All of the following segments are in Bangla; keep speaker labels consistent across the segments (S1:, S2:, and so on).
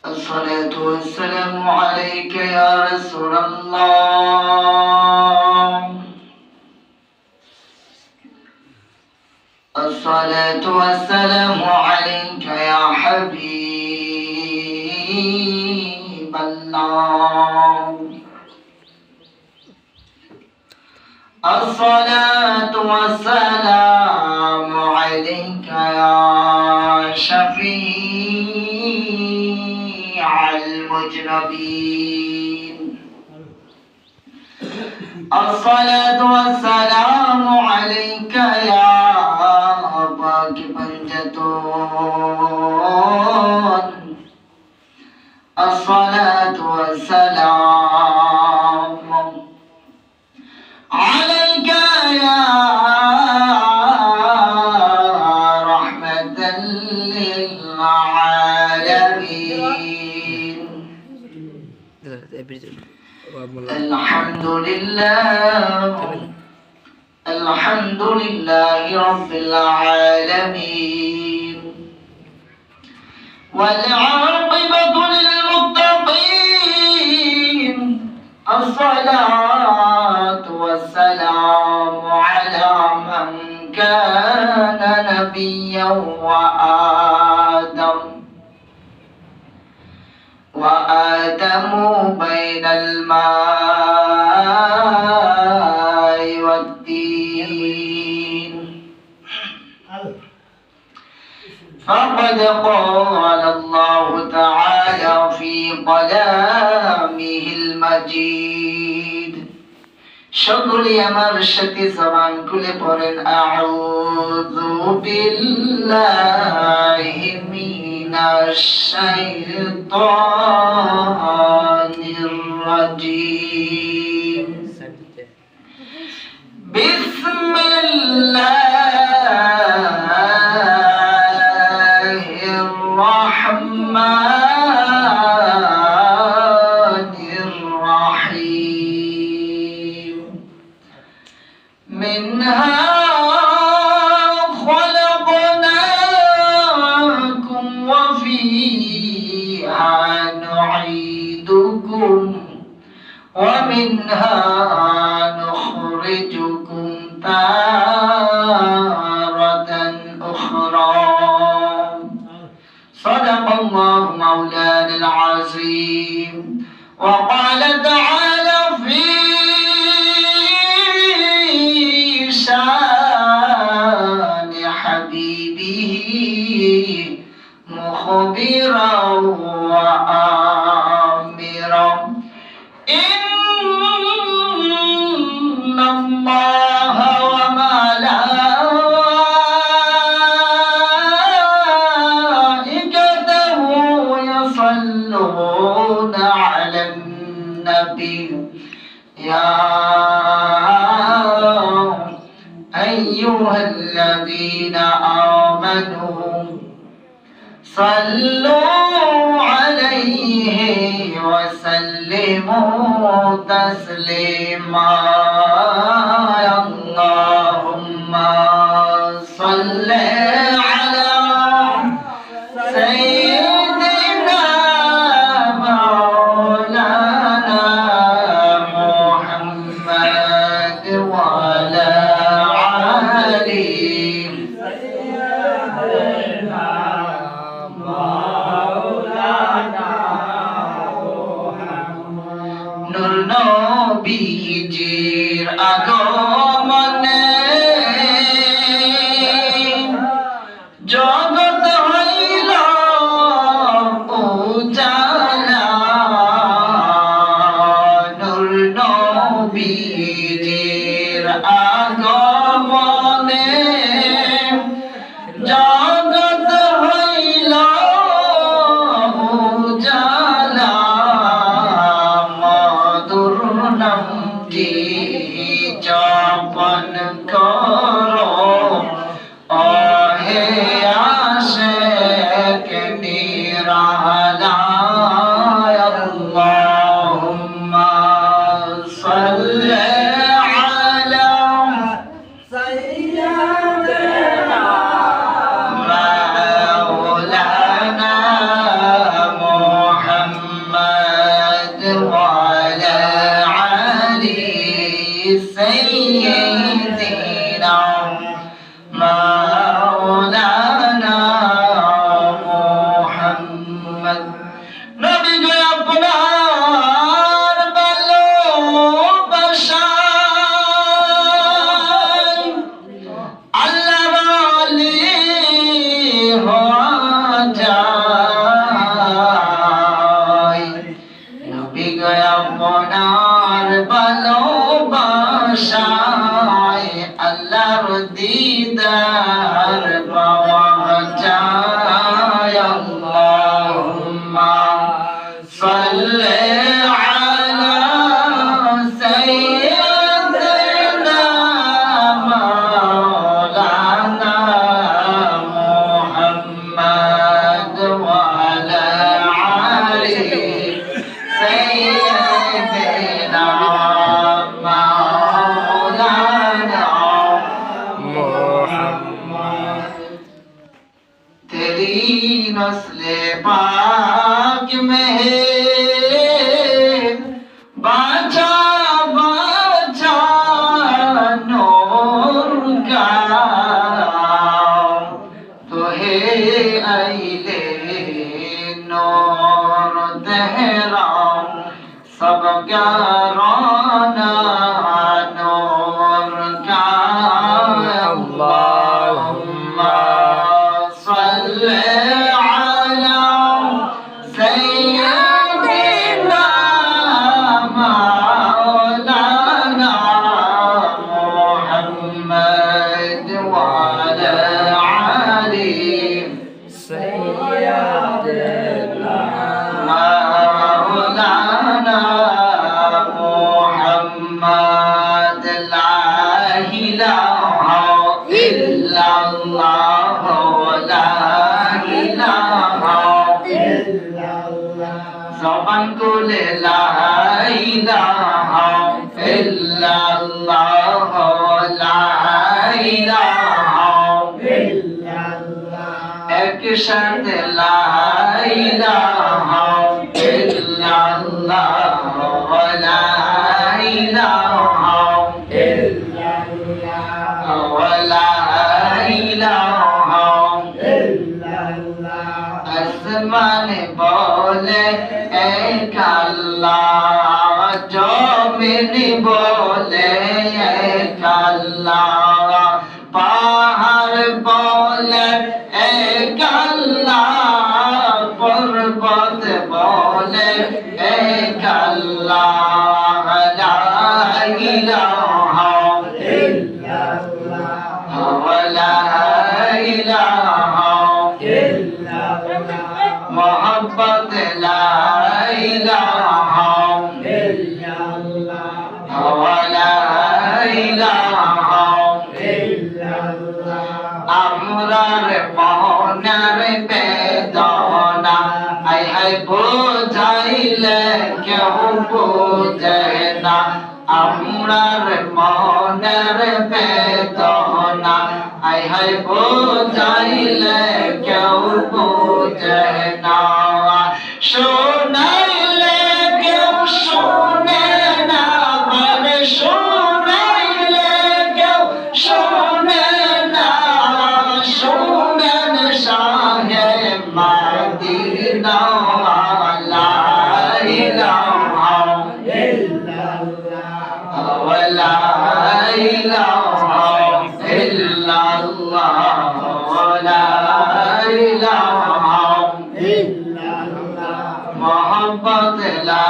S1: الصلاة والسلام عليك يا رسول الله. الصلاة والسلام عليك يا حبيب الله. الصلاة والسلام عليك يا شفيع المذنبين. الصلاة والسلام عليك يا باقي بنجتون. الصلاة والسلام عليك يا رحمة للعالمين. الحمد لله رب العالمين، والعاقبة للمتقين. الصلاة والسلام على من كان نبيا وآدم بين الماء والدين. فقد قال الله تعالى في كلامه المجيد. সকলে আমার সাথে জবান খুলে পড়েন আউযু বিল্লাহি মিনাশ শাইতানির রাজীম। বিসমিল্লাহির রাহমানির রাহিম। منها خلقناكم وفيها نعيدكم ومنها نخرجكم تارة أخرى. صدق الله مولانا العظيم. وقال تعالى في شان حبيبه مخبرا وآمرا. إن الله وملائكته يصلون على النبي. يا أيها الذين آمنوا صلوا عليه وسلموا تسليما. اللهم صل على سيدنا مولانا محمد وعلى নূর নবীজির আগমনে জগৎ হইল উজালা। নূর নবীজির আগমনে জগৎ হইল উজালা। মধুর নামটি पाक में बाचा बाचा नूर का तो है अइले नूर तेरा सब ग्याराना नूर का अल्लाहुम्मा सल्ली अला सय्यिदिना मौलाना मुहम्मद व अला आलि सय्यिदिना मौलाना मुहम्मद ला इलाहा इल्लल्लाह ला इलाहा इल्लल्लाह ज़बान खुले ला इलाहा इल्लल्लाह ला इलाहा इल्लल्लाह एक साथ ला इलाहा इल्लल्लाह ला इलाहा इल्लल्लाह ला इलाहा इल्लल्लाह आसमान बोले एक अल्लाह ज़मीन बोले एक अल्लाह पहाड़ बोले एक अल्लाह पर्वत बोले एक अल्लाह ला इलाहा इल्लल्लाह ला इलाहा इल्लल्लाह मोहब्बत ला इलाहा इल्लल्लाह ला इलाहा इल्लल्लाह আমরার মনের বেদনা আই হাই বোঝাইলে কেউ বোঝে না আমরার মনের বেদনা আই হাই বোঝাইলে কেউ বোঝে না শোনাইলে কেউ শোনে না মানে শোনাইলে কেউ শোনে না শোনেন শাহে মদিনা লা ইলাহা ইল্লাল্লাহ লা ইলাহা ইল্লাল্লাহ লা ইলাহা ইল্লাল্লাহ মোহাম্মদ লা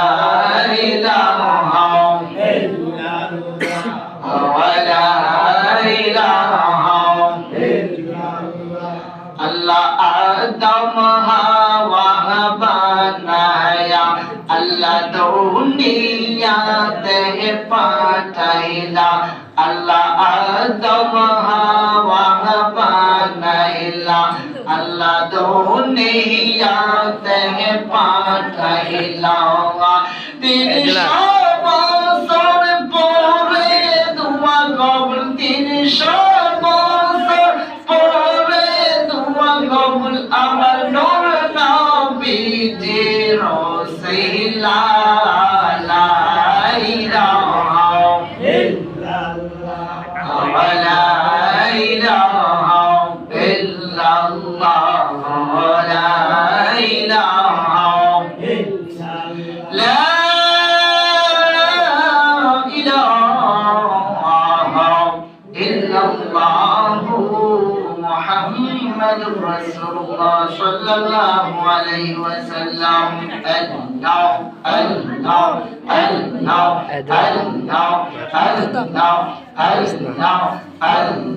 S1: ইলাহা ইল্লাল্লাহ লা ইলাহা अल्लाह आदम हवा बनाया अल्लाह दुनिया ते पाठाइला अल्लाह आदम हवा बनाइला अल्लाह दुनिया ते पाठाइला तीन बছর পরে দুয়া কবুল 300 বছর পরে দুয়া কবুল আমার নূর নবীজির রসিলা লা ইলাহা ইল্লাল্লাহ লা ইলাহা ইল্লাল্লাহ লা ইলাহা ইল্লাল্লাহ محمد رسول الله صلى الله عليه وسلم الله الله الله الله الله الله الله الله الله الله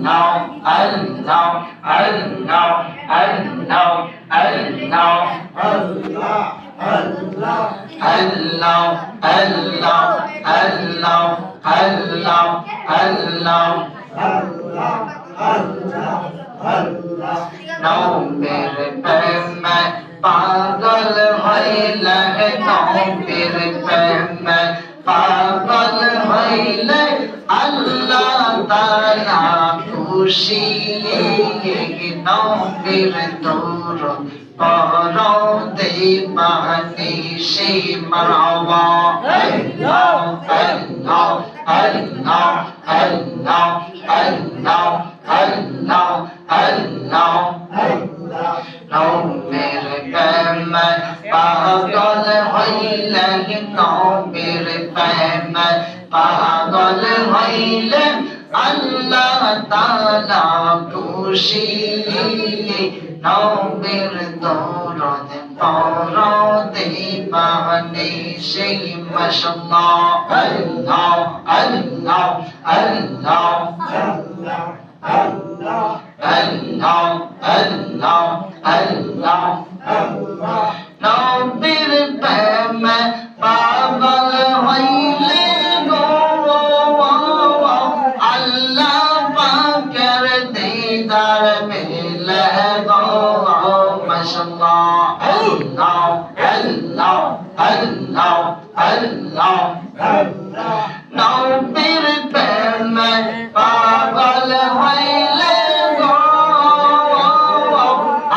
S1: الله الله Allah Allah Allah Allah Allah Allah Allah Allah Allah Now mere prema pagal hoile now mere prema pagal hoile Allah Taala খুশি now mere তোর পরদে দে বাহানে সেই মারহাবা আল্লাহ আল্লাহ আল্লাহ আল্লাহ আল্লাহ আল্লাহ আল্লাহ নবীর প্রেমে পাগল হইলেন নবীর প্রেমে পাগল হইলেন আল্লাহ তাআলা খুশি নবীর দরদ পড়তে বাহানে সেই মাশাআল্লাহ আল্লাহ আল্লাহ আল্লাহ আল্লাহ আল্লাহ আল্লাহ আল্লাহ নবীর প্রেমে পাগল হইলে গো আল্লাহ পাকের দিদার মিলে গো মাশাআল্লাহ আল্লাহ আল্লাহ আল্লাহ আল্লাহ নবীর প্রেমে পাগল হইলে গো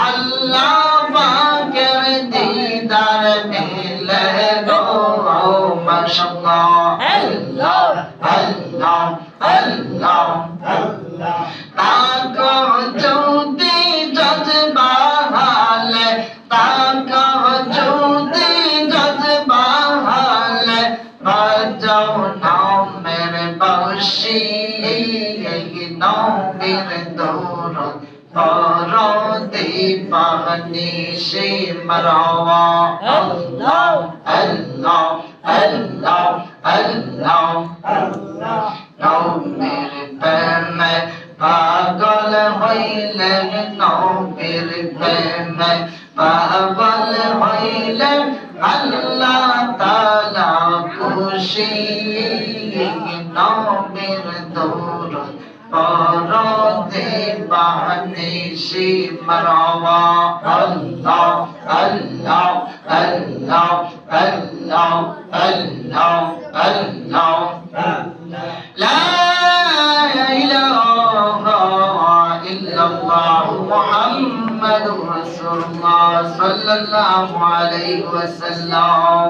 S1: আল্লাহ পাকের দিদার মিলে গো মাশাআল্লাহ আল্লাহ আল্লাহ আল্লাহ তাকো যদি জজবা হালে তাকো যদি জজবা হালে বাজাও নামের বাঁশি নবীর দরদ পড়তে বাহানে সেই মারহাবা আল্লাহ আল্লাহ আল্লাহ আল্লাহ নবীর প্রেমে পাগল হইলেন নবীর প্রেমে পাগল হইলেন আল্লাহ তাআলা খুশি নবীর দরদ পড়তে বাহানে সেই মারহাবা আল্লাহ আল্লাহ আল্লাহ আল্লাহ আল্লাহ আল্লাহ লা ইলাহা ইল্লাল্লাহ মুহাম্মাদুর রাসূলুল্লাহ সাল্লাল্লাহু আলাইহি ওয়াসাল্লাম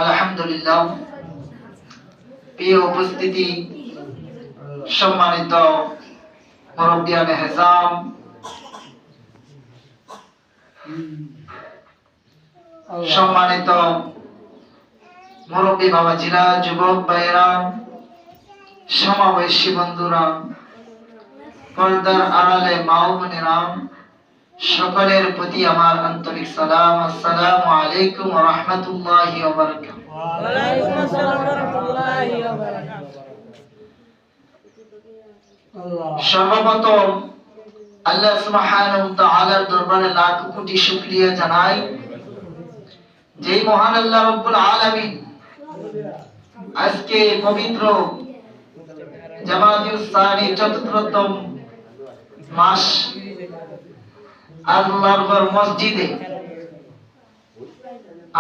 S1: আলহামদুলিল্লাহ প্রিয় উপস্থিতি সম্মানিত মুরব্বিয়ানে হেজাম সম্মানিত মুরব্বী বাবাজিরা যুবক ভাইয়েরা সমাবেশী বন্ধুরা পর্দার আড়ালে মা ও বোনেরা সকলের প্রতি আমার আন্তরিক সালাম আসসালামু আলাইকুম ওয়া রাহমাতুল্লাহি ওয়া বারাকাতুহু ওয়া আলাইকুম আসসালাম ওয়া রাহমাতুল্লাহি ওয়া বারাকাতুহু সর্বপ্রথম আল্লাহ সুবহানাহু ওয়া তাআলার দরবারে লাখ কোটি শুকরিয়া জানাই যেই মহান আল্লাহ রাব্বুল আলামিন আজকে পবিত্র জামাতুস সানি চতুর্থতম মাস আল্লাহর মসজিদে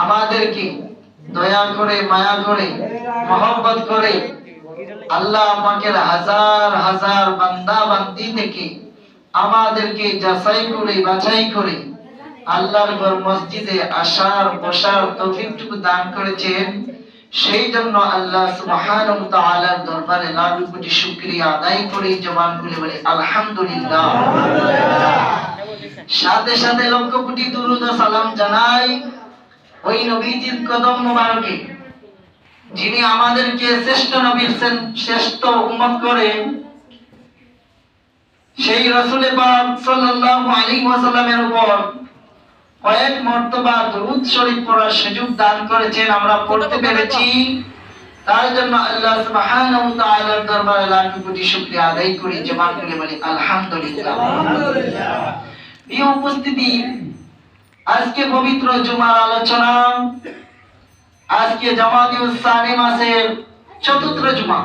S1: আমাদেরকে দয়া করে মায়া করে মহব্বত করে আল্লাহ পাকের হাজার হাজার বান্দা বান্দি থেকে আমাদেরকে যাচাই করে বাছাই করে আল্লাহর ঘর মসজিদে আসার বসার তৌফিকটুকু দান করেছেন সেই জন্য আল্লাহ সুবহানাহু ওয়া তাআলার দরবারে লাখ কোটি শুকরিয়া আদায় করে জবান খুলে বলি আলহামদুলিল্লাহ। সাথে সাথে লক্ষ কোটি দুরূদ ও সালাম জানাই ওই নবীজির কদম মোবারকে যিনি আমাদেরকে শ্রেষ্ঠ নবীর শ্রেষ্ঠ উম্মত করে সেই রাসূল পাক সাল্লাল্লাহু আলাইহি ওয়াসাল্লামের উপর কয়েক মর্তবা দরুদ শরীফ পড়ার সুযোগ দান করেছেন, আমরা পড়তে পেরেছি। তার জন্য আল্লাহ সুবহানাহু ওয়া তাআলার দরবারে লাখ কোটি শুকরিয়া আদায় করি, জবান খুলে বলি আলহামদুলিল্লাহ। এই উপস্থিতি আজকে পবিত্র জুমার আলোচনা, আজকে জামাতুস সানি মাসের চতুর্থ জুমা।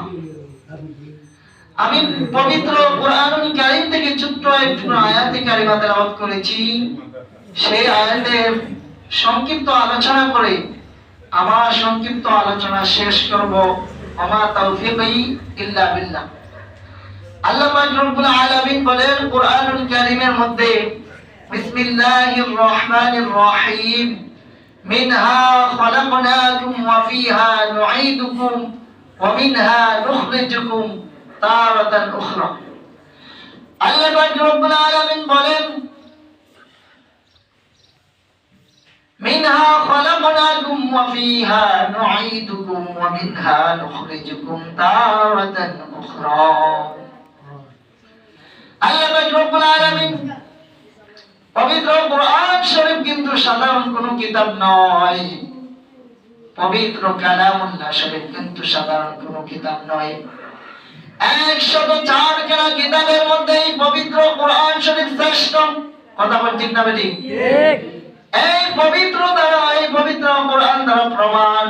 S1: আমি পবিত্র কুরআনুল কারীম থেকে ছোট্ট একটু আয়াতে কারিমা তেলাওয়াত করেছি। সেই আয়াতের সংক্ষিপ্ত আলোচনা করে আমার সংক্ষিপ্ত আলোচনা শেষ করব। আমা তাওফীকি ইল্লা বিল্লাহ। আল্লাহ পাক রব্বুল আলামিন বলেন কুরআনুল কারীমের মধ্যে বিসমিল্লাহির রহমানির রহিম মিনহা খলাকনাকুম ওয়া ফিহা নুঈদুকুম ওয়া মিনহা নুখরিজুকুম তারাতান উখরা। আল্লাহ পাক রব্বুল আলামিন বলেন, মিনহা খলাকনাকুম ওয়া ফিহা নুঈদুকুম ওয়া মিনহা নুখরিজুকুম তারাতান উখরা। আল্লাহ পাক রব্বুল আলামিন পবিত্র কোরআন শরীফ কিন্তু সাধারণ কোনো কিতাব নয়। পবিত্র কালামুল্লাহ শরীফ কিন্তু সাধারণ কোনো কিতাব নয়। 104 খানা কিতাবের মধ্যে এই পবিত্র কোরআন শরীফ শ্রেষ্ঠ। কথা বল ঠিক না বেঠিক? ঠিক। এই পবিত্র দ্বারা, এই পবিত্র কোরআন দ্বারা প্রমাণ।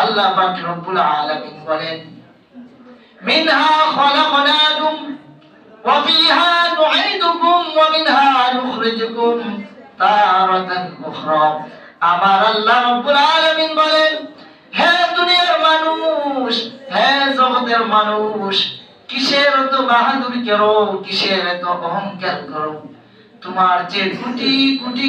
S1: আল্লাহ পাক রব্বুল আলামিন বলেন, মিনহা খলাকনাকুম ওয়া ফিহা নুঈদুকুম ওয়া মিনহা নুখরিজুকুম তারাতান উখরা। আমার আল্লাহ রব্বুল আলামিন বলেন, হে দুনিয়ার মানুষ, হে জগতের মানুষ, কিসের এত বাহাদুরি করো, কিসের এত অহংকার করো? তোমার যে কোটি কোটি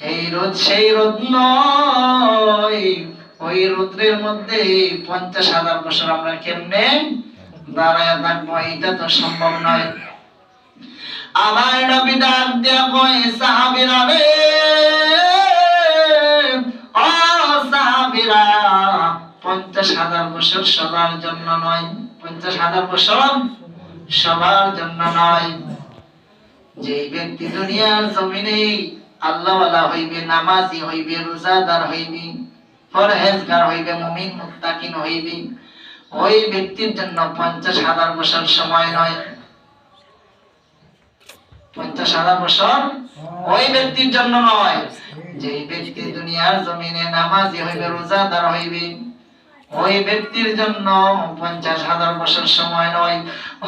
S1: এই রোদ সেই রোদ নয়, ওই রোদ্রের মধ্যে 50,000 বছর আমরা কেমনে দাঁড়ায় থাকবো? এটা তো সম্ভব নয়। আমার নবী ডাক দিয়া কয়, সাহাবীরা রে, ও সাহাবীরা, 50,000 বছর সবার জন্য নয়, 50,000 বছর সবার জন্য নয়। যে ব্যক্তি দুনিয়ার জমিনে আল্লাহওয়ালা হইবে, নামাজি হইবে, রোজাদার হইবে, পরহেজগার হইবে, মুমিন মুত্তাকিন হইবে, ওই ব্যক্তির জন্য 50,000 বছর সময় নয়। 50,000 বছর ওই ব্যক্তির জন্য নয়। যে ব্যক্তি দুনিয়ার জমিনে নামাজি হইবে, রোজাদার হইবে, ওই ব্যক্তির জন্য 50,000 বছর সময় নয়।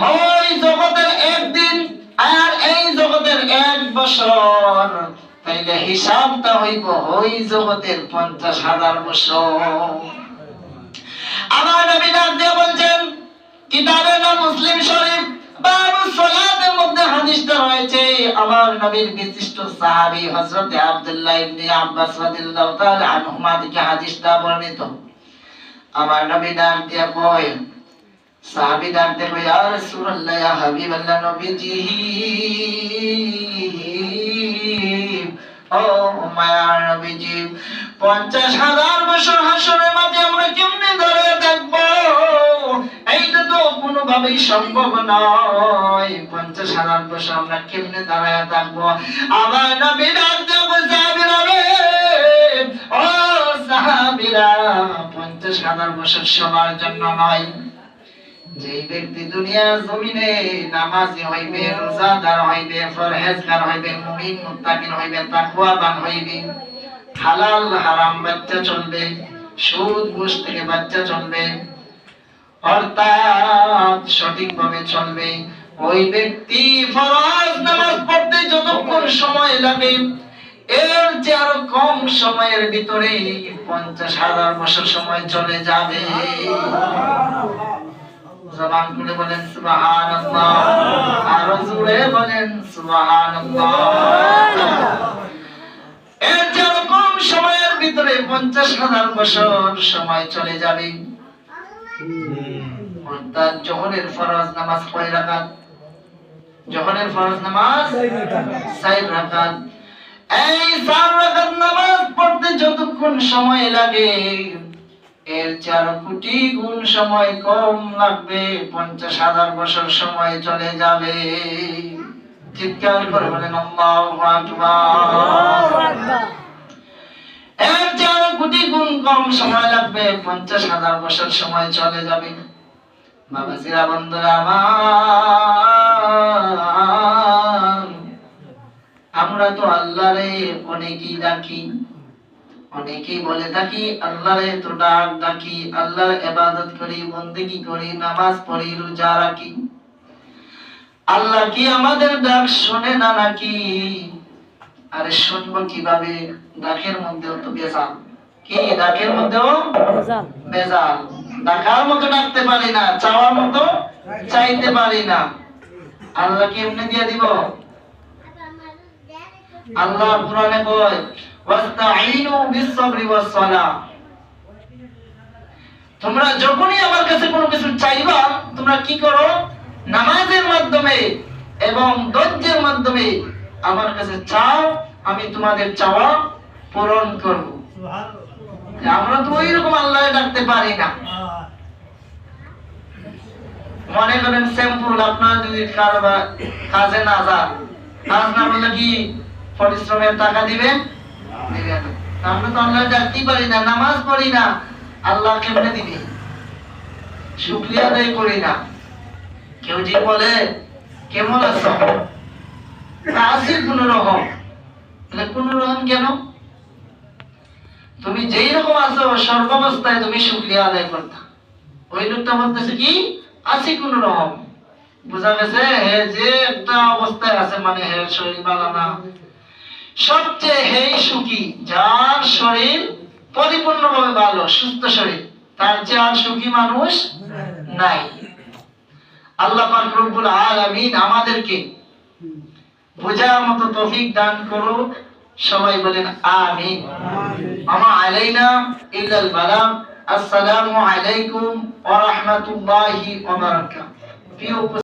S1: ওই জগতের একদিন আর এই জগতের 1 বছর, তাইলে হিসাবটা হইব ওই জগতের 50,000 বছর। আমার নবী ডাক দিয়ে বলছেন, কিতাবে না মুসলিম শরীফ বাবু সালাতের মধ্যে হাদিসটা রয়েছে, আমার নবীর বিশিষ্ট সাহাবী হযরত আব্দুল্লাহ ইবনে আব্বাস রাদিয়াল্লাহু তাআলা আনহুমা থেকে হাদিসটা বর্ণিত। আমার নবী ডাক দিয়ে কয়, সাহাবী ডাক দিয়ে কয়, ইয়া রাসূলুল্লাহ, ইয়া হাবিবাল্লাহ, নবীজি, ও মায়ার নবীজি, 50,000 বছর হাসরের মাঠে আমরা কেমনে দাঁড়িয়ে থাকবো? এইটা তো কোনোভাবেই সম্ভব নয়। 50,000 বছর আমরা কেমনে দাঁড়িয়ে থাকবো? আমার নবী ডাক দিয়ে বলে, সাহাবীরা রে, ও সাহাবীরা, 50,000 বছর সবার জন্য নয়। যে ব্যক্তি দুনিয়ার জমিনে নামাজি হইবে, রোজাদার হইবে, পরহেজগার হইবে, মুমিন মুত্তাকিন হইবে, তাকওয়াবান হইবে, হালাল হারাম বাচ্চা চলবে, সুদ ঘুষ থেকে বাচ্চা চলবে, অর্থাৎ সঠিকভাবে চলবে, ওই ব্যক্তি ফরজ নামাজ পড়তে যতক্ষণ সময় লাগে, এর চেয়ে আরো কম সময়ের ভিতরে 50,000 বছর সময় চলে যাবে। জবান খুলে বলেন সুবহানাল্লাহ, আর জোরে বলেন সুবহানাল্লাহ। এর চেয়ে কম সময়ের ভিতরে 50,000 বছর সময় চলে যাবে। অর্থাৎ জোহরের ফরজ নামাজ কয় রাকাত? জোহরের ফরজ নামাজ 4 রাকাত। এই 4 রাকাত নামাজ পড়তে যতক্ষণ সময় লাগে, এর 4 কোটি গুণ সময় কম লাগবে, 50,000 বছর সময় চলে যাবে। চিৎকার করে বলেন আল্লাহু আকবার। এর 4 কোটি গুণ কম সময় লাগবে, 50,000 বছর সময় চলে যাবে। বাবাজিরা, বন্ধুরা আমার, আমরা তো আল্লাহরে অনেকেই ডাকি, অনেকেই বলে থাকি আল্লাহরে তো ডাকি, আল্লাহর ইবাদত করি, বন্দেগী করি, নামাজ পড়ি, রোজা রাখি। আল্লাহ কি আমাদের ডাক শোনে না নাকি? আরে শুনবো কিভাবে? ডাকের মধ্যেও তো বেজাল। কি ডাকের মধ্যেও বেজাল। ডাকার মতো ডাকতে পারি না, চাওয়ার মতো চাইতে পারি না। আল্লাহ কি এমনি দিয়ে দিব? আল্লাহ কোরআনে কয়, ওয়াস্তাঈনু বিস-সাবরি ওয়াস-সালাহ। তোমরা যখনই আমার কাছে কোনো কিছু চাইবা, তোমরা কি করো? নামাজের মাধ্যমে এবং ধৈর্যের মাধ্যমে আমার কাছে চাও, আমি তোমাদের চাওয়া পূরণ করব। আমরা তো ওইরকম আল্লাহকে ডাকতে পারি না। মনে করেন সিম্পল, আপনার যদি কাজে না যান, কাজ না বললে কি পরিশ্রমের টাকা দিবেন? দিবেন। আমরা তো আল্লাহ ডাকতেই পারি না, নামাজ পড়ি না, আল্লাহ কেমনে দিবে? শুকরিয়া আদায় করি না। কেউ যে বলে কেমন আছো, আছি কোনো রকম। কোন রকম কেন? তুমি যেই রকম আছো সর্বাবস্থায় তুমি শুকরিয়া আদায় করতা। ওই লোকটা বলতেছে কি আছি কোন রকম। বোঝা গেছে যে একটা অবস্থায় আছে, মানে হের শরীর ভালো না। সবচেয়ে হেই সুখী যার শরীর পরিপূর্ণভাবে ভালো, সুস্থ শরীর, তার চেয়ে আর সুখী মানুষ নাই। আল্লাহ পাক রব্বুল আলামিন আমাদেরকে বোঝার মতো তৌফিক দান করুক। সবাই বলেন আমিন। আমা আলাইনা ইল্লাল বালাগ। আসসালামু আলাইকুম ওয়া রাহমাতুল্লাহি ওয়া বারাকাতুহু।